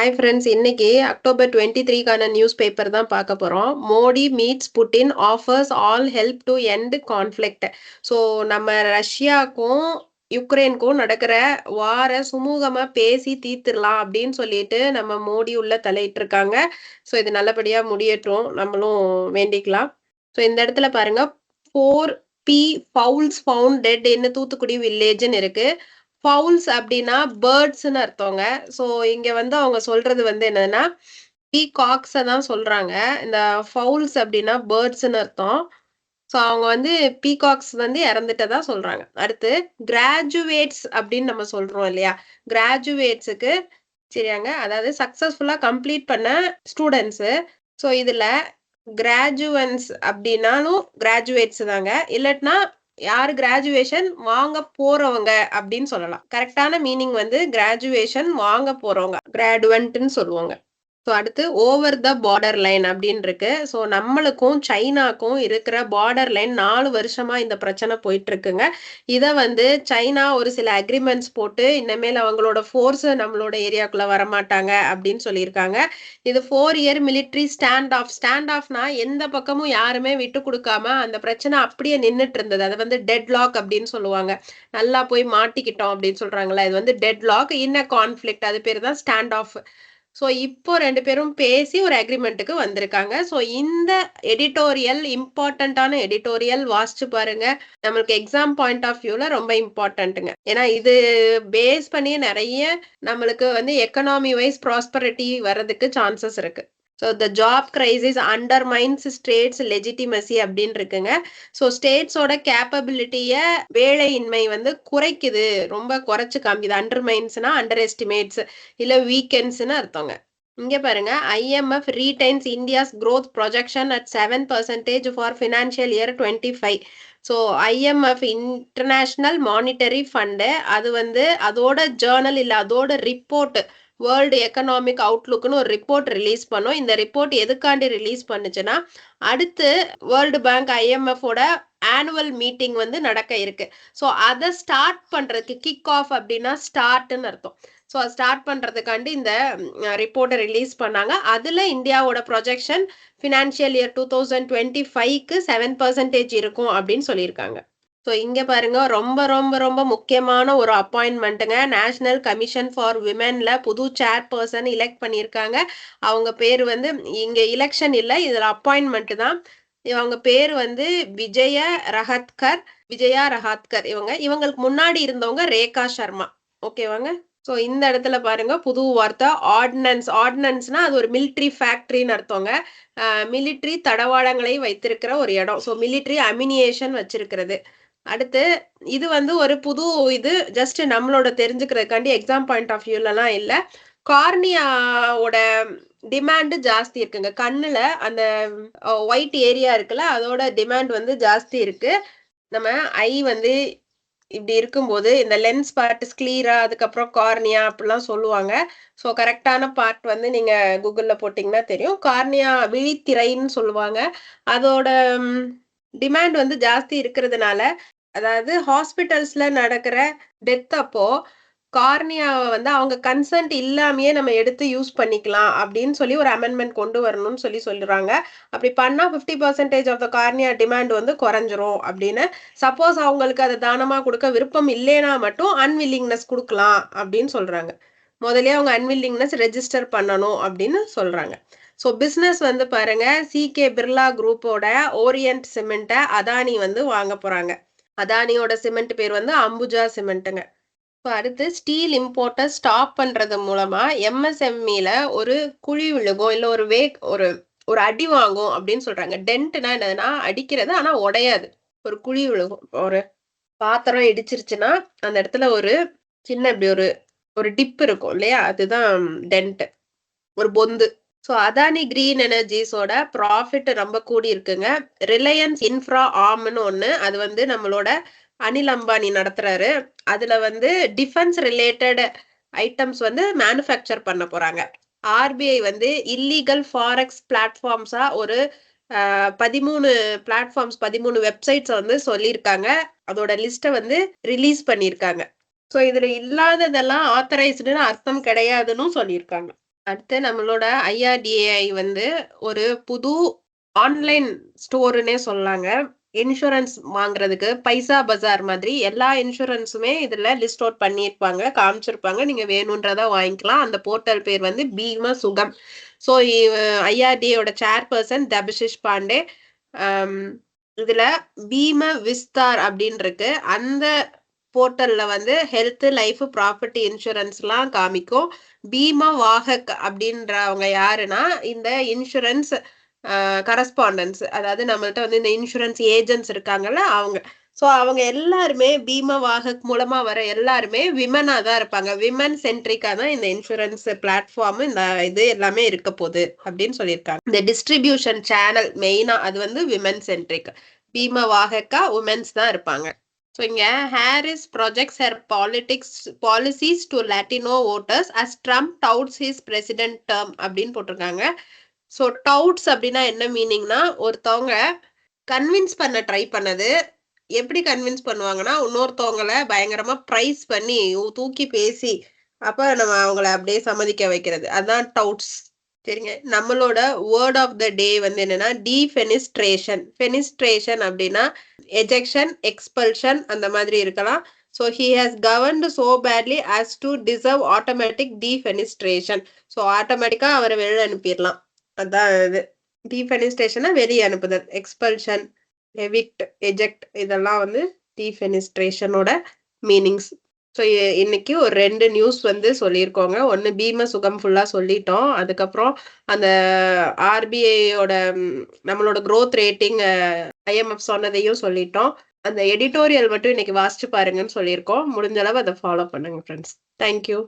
Hi friends, இன்னைக்கு October 23க்கான news paper தான் பார்க்க போகிறோம். Modi meets Putin offers all help to end conflict. So நம்ம ரஷ்யாவுக்கும் யுக்ரைனுக்கும் நடக்கிற வாரை சுமூகமாக பேசி தீர்த்துடலாம் அப்படின்னு சொல்லிட்டு நம்ம மோடி உள்ள தலையிட்டிருக்காங்க. ஸோ இது நல்லபடியாக முடியட்டும், நம்மளும் வேண்டிக்கலாம். ஸோ இந்த இடத்துல பாருங்க, 4 fowls found dead in Thoothukudi வில்லேஜ்னு இருக்கு. ஃபவுல்ஸ் அப்படின்னா பேர்ட்ஸ்ன்னு அர்த்தங்க. ஸோ இங்க வந்து அவங்க சொல்றது வந்து என்னன்னா பீகாக்ஸை தான் சொல்றாங்க. இந்த ஃபவுல்ஸ் அப்படின்னா பேர்ட்ஸ்ன்னு அர்த்தம். ஸோ அவங்க வந்து பீகாக்ஸ் வந்து இறந்துட்டதா சொல்றாங்க. அடுத்து கிராஜுவேட்ஸ் அப்படின்னு நம்ம சொல்றோம் இல்லையா, கிராஜுவேட்ஸுக்கு சரியாங்க, அதாவது சக்சஸ்ஃபுல்லா கம்ப்ளீட் பண்ண ஸ்டூடெண்ட்ஸு. ஸோ இதுல கிராஜுவன்ஸ் அப்படின்னாலும் கிராஜுவேட்ஸ் தாங்க, இல்லட்னா யாரு கிராஜுவேஷன் வாங்க போறவங்க அப்படின்னு சொல்லலாம். கரெக்டான மீனிங் வந்து கிராஜுவேஷன் வாங்க போறவங்க, கிராடுவன்ட்னு சொல்லுவாங்க. ஸோ அடுத்து ஓவர் த பார்டர் லைன் அப்படின்னு இருக்கு. ஸோ நம்மளுக்கும் சைனாக்கும் இருக்கிற பார்டர் லைன் 4 வருஷமா இந்த பிரச்சனை போயிட்டு இருக்குங்க. இதை வந்து சைனா ஒரு சில அக்ரிமெண்ட்ஸ் போட்டு இனிமேல் அவங்களோட ஃபோர்ஸ் நம்மளோட ஏரியாக்குள்ள வரமாட்டாங்க அப்படின்னு சொல்லியிருக்காங்க. இது 4 year military stand off. Stand ஆஃப்னா எந்த பக்கமும் யாருமே விட்டு கொடுக்காம அந்த பிரச்சனை அப்படியே நின்றுட்டு இருந்தது. அதை வந்து டெட் லாக் அப்படின்னு சொல்லுவாங்க. நல்லா போய் மாட்டிக்கிட்டோம் அப்படின்னு சொல்றாங்களா, இது வந்து dead log in a conflict, அது பேர் தான் ஸ்டாண்ட் ஆஃப். ஸோ இப்போ 2 பேரும் பேசி ஒரு அக்ரிமெண்ட்டுக்கு வந்திருக்காங்க. ஸோ இந்த எடிட்டோரியல் இம்பார்ட்டண்ட்டான எடிட்டோரியல் வாசிச்சு பாருங்க. நம்மளுக்கு எக்ஸாம் பாயிண்ட் ஆஃப் வியூல ரொம்ப இம்பார்ட்டன்ட்டுங்க. ஏன்னா இது பேஸ் பண்ணி நிறைய நம்மளுக்கு வந்து எக்கனாமி வைஸ் ப்ராஸ்பரிட்டி வர்றதுக்கு சான்சஸ் இருக்கு. So the job crisis undermines states legitimacy அப்படின்னு இருக்குங்க. ஸோ ஸ்டேட்ஸோட கேப்பபிலிட்டியை வேலையின்மை வந்து குறைக்குது, ரொம்ப குறைச்சு காமிக்குது. அண்டர்மைன்ஸ்னா அண்டர் எஸ்டிமேட்ஸ் இல்ல வீக்கெண்ட்ஸ்னு அர்த்தங்க. இங்க பாருங்க, IMF retains India's growth projection at 7% for financial year 25. So IMF international monetary fund, அது வந்து அதோட ஜேர்னல் இல்லை அதோட ரிப்போர்ட், வேர்ல்டு எக்கனாமிக் அவுட்லுக்னு ஒரு ரிப்போர்ட் ரிலீஸ் பண்ணும். இந்த ரிப்போர்ட் எதுக்காண்டி ரிலீஸ் பண்ணுச்சுன்னா, அடுத்து வேர்ல்டு பேங்க் IMF-ஓட ஆனுவல் மீட்டிங் வந்து நடக்க இருக்கு. ஸோ அதை ஸ்டார்ட் பண்றதுக்கு, கிக் ஆஃப் அப்படின்னா ஸ்டார்ட்னு அர்த்தம். ஸோ அதை ஸ்டார்ட் பண்றதுக்காண்டி இந்த ரிப்போர்ட்டை ரிலீஸ் பண்ணாங்க. அதுல இந்தியாவோட ப்ரொஜெக்ஷன் ஃபினான்ஷியல் இயர் 2025க்கு 7% இருக்கும் அப்படின்னு சொல்லியிருக்காங்க. ஸோ இங்க பாருங்க, ரொம்ப ரொம்ப ரொம்ப முக்கியமான ஒரு அப்பாயின்மெண்ட்டுங்க. நேஷனல் கமிஷன் ஃபார் விமென்ல புது சேர்பர்சன் எலெக்ட் பண்ணியிருக்காங்க. அவங்க பேர் வந்து, இங்க எலெக்ஷன் இல்லை, இதுல அப்பாயின்மெண்ட் தான். இவங்க பேர் வந்து விஜயா ரஹாத்கர். இவங்களுக்கு முன்னாடி இருந்தவங்க ரேகா சர்மா. ஓகேவாங்க. ஸோ இந்த இடத்துல பாருங்க, புது வார்த்தை ஆர்டினன்ஸ். ஆர்டினன்ஸ்னா அது ஒரு மிலிட்ரி ஃபேக்டரின்னு அர்த்தங்க. மிலிட்ரி தடவாளங்களை வைத்திருக்கிற ஒரு இடம். ஸோ மிலிட்ரி அமினியேஷன் வச்சிருக்கிறது. அடுத்து இது வந்து ஒரு புது இது, ஜஸ்ட் நம்மளோட தெரிஞ்சுக்கிறதுக்காண்டி, எக்ஸாம் பாயிண்ட் ஆஃப் வியூலலாம் இல்லை. கார்னியாவோட டிமாண்டு ஜாஸ்தி இருக்குங்க. கண்ணுல அந்த ஒயிட் ஏரியா இருக்குல்ல, அதோட டிமாண்ட் வந்து ஜாஸ்தி இருக்கு. நம்ம ஐ வந்து இப்படி இருக்கும்போது இந்த லென்ஸ் பார்ட் ஸ்க்ளீரா, அதுக்கப்புறம் கார்னியா அப்படிலாம் சொல்லுவாங்க. ஸோ கரெக்டான பார்ட் வந்து நீங்க கூகுள்ல போட்டிங்கன்னா தெரியும். கார்னியா விழித்திரைன்னு சொல்லுவாங்க. அதோட டிமாண்ட் வந்து ஜாஸ்தி இருக்கிறதுனால, அதாவது ஹாஸ்பிட்டல்ஸ்ல நடக்கிற டெத் அப்போ கார்னியாவை வந்து அவங்க கன்சென்ட் இல்லாமையே நம்ம எடுத்து யூஸ் பண்ணிக்கலாம் அப்படின்னு சொல்லி ஒரு அமெண்ட்மெண்ட் கொண்டு வரணும்னு சொல்லுறாங்க. அப்படி பண்ணா 50% ஆஃப் த கார்னியா டிமாண்ட் வந்து குறைஞ்சிரும் அப்படின்னு. சப்போஸ் அவங்களுக்கு அதை தானமா கொடுக்க விருப்பம் இல்லைன்னா மட்டும் அன்வில்லிங்னஸ் கொடுக்கலாம் அப்படின்னு சொல்றாங்க. முதலே அவங்க அன்வில்லிங்னஸ் ரெஜிஸ்டர் பண்ணணும் அப்படின்னு சொல்றாங்க. ஸோ பிஸ்னஸ் வந்து பாருங்க, CK பிர்லா குரூப்போட ஓரியன்ட் சிமெண்ட்டை அதானி வந்து வாங்க போறாங்க. அதானியோட சிமெண்ட் பேர் வந்து அம்புஜா சிமெண்ட்டுங்க. ஸோ அடுத்து ஸ்டீல் இம்போர்ட்டை ஸ்டாப் பண்றது மூலமா MSMEல ஒரு குழி விழுகும், இல்லை ஒரு அடி வாங்கும் அப்படின்னு சொல்றாங்க. டென்ட்னா என்னதுன்னா அடிக்கிறது, ஆனா உடையாது. ஒரு குழி விழுகும். ஒரு பாத்திரம் இடிச்சிருச்சுன்னா அந்த இடத்துல ஒரு சின்ன இப்படி ஒரு டிப் இருக்கும் இல்லையா, அதுதான் டென்ட், ஒரு பொந்து. ஸோ அதானி கிரீன் எனர்ஜிஸோட ப்ராஃபிட் ரொம்ப கூடி இருக்குங்க. ரிலையன்ஸ் இன்ஃப்ரா ஆர்ம்னு ஒன்று, அது வந்து நம்மளோட அனில் அம்பானி நடத்துறாரு. அதுல வந்து டிஃபென்ஸ் ரிலேட்டட் ஐட்டம்ஸ் வந்து மேனுஃபேக்சர் பண்ண போறாங்க. RBI வந்து இல்லீகல் ஃபாரெக்ஸ் பிளாட்ஃபார்ம்ஸா ஒரு 13 பிளாட்ஃபார்ம்ஸ், 13 வெப்சைட்ஸ் வந்து சொல்லியிருக்காங்க. அதோட லிஸ்ட்டை வந்து ரிலீஸ் பண்ணியிருக்காங்க. ஸோ இதுல இல்லாததெல்லாம் ஆத்தரைஸ்டுன்னு அர்த்தம் கிடையாதுன்னு சொல்லியிருக்காங்க. அடுத்து நம்மளோட IRDAI வந்து ஒரு புது ஆன்லைன் ஸ்டோர்னே சொல்லாங்க. இன்சூரன்ஸ் வாங்குறதுக்கு பைசா பஜார் மாதிரி எல்லா இன்சூரன்ஸுமே இதுல லிஸ்ட் அவுட் பண்ணியிருப்பாங்க, காமிச்சிருப்பாங்க. நீங்க வேணுன்றத வாங்கிக்கலாம். அந்த போர்ட்டல் பேர் வந்து பீம சுகம். ஸோ IRDAயோட சேர்பர்சன் தபிஷிஷ் பாண்டே. இதுல பீம விஸ்தார் அப்படின்னு இருக்கு. அந்த போர்ட்டல்ல வந்து ஹெல்த், லைஃப், ப்ராப்பர்ட்டி இன்சூரன்ஸ்லாம் காமிக்கும். பீமா வாஹக் அப்படின்றவங்க யாருன்னா, இந்த இன்சூரன்ஸ் கரஸ்பாண்டன்ஸ். அதாவது நம்மள்ட்ட வந்து இந்த இன்சூரன்ஸ் ஏஜென்ட்ஸ் இருக்காங்கல்ல அவங்க. ஸோ அவங்க எல்லாருமே பீமா வாஹக் மூலமா வர எல்லாருமே விமனா தான் இருப்பாங்க. விமன் சென்ட்ரிக்கா தான் இந்த இன்சூரன்ஸ் பிளாட்ஃபார்ம் இந்த இது எல்லாமே இருக்க போகுது அப்படின்னு சொல்லியிருக்காங்க. இந்த டிஸ்ட்ரிபியூஷன் சேனல் மெயினா அது வந்து விமன் சென்ட்ரிக். பீமா வாஹக்கா உமன்ஸ் தான் இருப்பாங்க. ஸோ இங்க Harris projects her policies to Latino voters as Trump touts his president term அப்படின்னு போட்டிருக்காங்க. ஸோ டவுட்ஸ் அப்படின்னா என்ன மீனிங்னா, ஒருத்தவங்க கன்வின்ஸ் பண்ண ட்ரை பண்ணது. எப்படி கன்வின்ஸ் பண்ணுவாங்கன்னா, இன்னொருத்தவங்கள பயங்கரமா பிரைஸ் பண்ணி தூக்கி பேசி அப்ப நம்ம அவங்கள அப்படியே சம்மதிக்க வைக்கிறது. அதான் டவுட்ஸ். சரிங்க. நம்மளோட வேர்ட் ஆஃப் த டே வந்து என்னன்னா டீஃபெனிஸ்ட்ரேஷன். ஃபெனிஸ்ட்ரேஷன் அப்படின்னா எஜெக்ஷன், எக்ஸ்பல்ஷன் அந்த மாதிரி இருக்கலாம். So he has governed so badly as to deserve automatic defenestration. So ஆட்டோமேட்டிக்கா அவரை வெளில அனுப்பிடலாம். அதான் இது. டீஃபெனிஸ்ட்ரேஷனா வெளியே அனுப்புதல். எக்ஸ்பல்ஷன், எவிக்ட், எஜெக்ட் இதெல்லாம் வந்து டீஃபெனிஸ்ட்ரேஷனோட மீனிங்ஸ். ஸோ இன்னைக்கு ஒரு 2 நியூஸ் வந்து சொல்லியிருக்கோங்க. ஒன்று பீம சுகம் ஃபுல்லா சொல்லிட்டோம். அதுக்கப்புறம் அந்த RBIயோட நம்மளோட growth ரேட்டிங் IMF சொன்னதையும் சொல்லிட்டோம். அந்த எடிட்டோரியல் மட்டும் இன்னைக்கு வாசிச்சு பாருங்கன்னு சொல்லியிருக்கோம். முடிஞ்ச அளவு அதை ஃபாலோ பண்ணுங்க ஃப்ரெண்ட்ஸ். தேங்க்யூ.